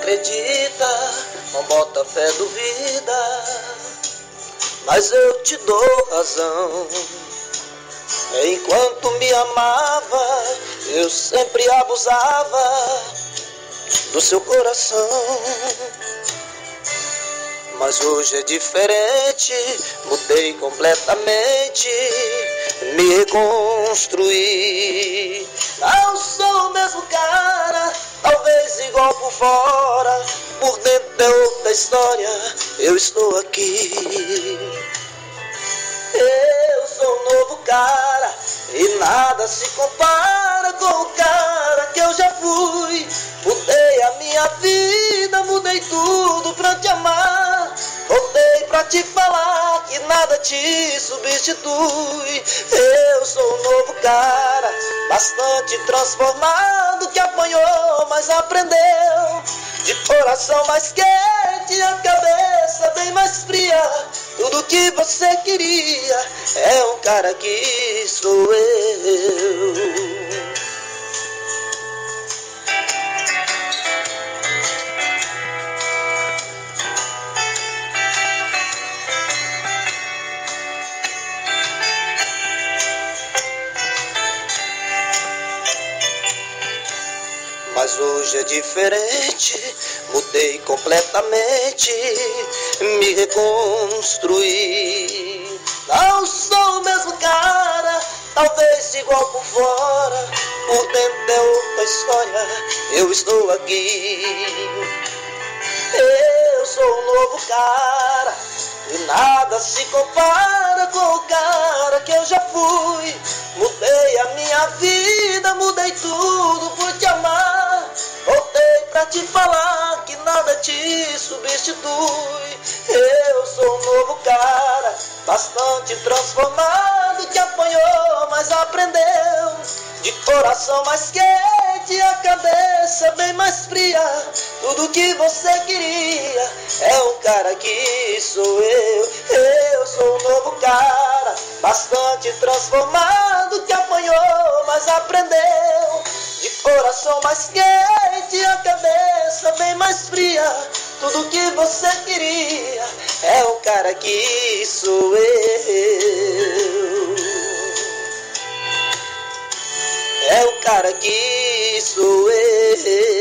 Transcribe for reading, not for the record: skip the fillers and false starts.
acredita, não bota fé, duvida, mas eu te dou razão. Enquanto me amava, eu sempre abusava do seu coração. Mas hoje é diferente, mudei completamente, me reconstruí. Não sou o mesmo cara, talvez igual por fora, por dentro é outra história, eu estou aqui. Eu sou um novo cara e nada se compara com o cara que eu já fui. Mudei a minha vida, mudei tudo pra te amar. Voltei pra te falar que nada te substitui. Eu sou um novo cara, bastante transformado, que apanhou, mas aprendeu. De coração mais quente, a cabeça bem mais fria. Tudo que você queria é um cara que sou eu. Mas hoje é diferente, mudei completamente, me reconstruí. Não sou o mesmo cara, talvez igual por fora, por dentro é outra história, eu estou aqui. Eu sou um novo cara, e nada se compara com o cara que eu já fui. Mudei a minha vida, mudei tudo por te amar. Voltei pra te falar que nada te substitui. Eu sou um novo cara, bastante transformado, que apanhou, mas aprendeu. De coração mais quente, a cabeça bem mais fria. Tudo que você queria é um cara que sou eu. Eu sou um novo cara, bastante transformado, que apanhou, mas aprendeu. De coração mais quente, a cabeça bem mais fria. Tudo que você queria é um cara que sou eu. É o cara que sou eu.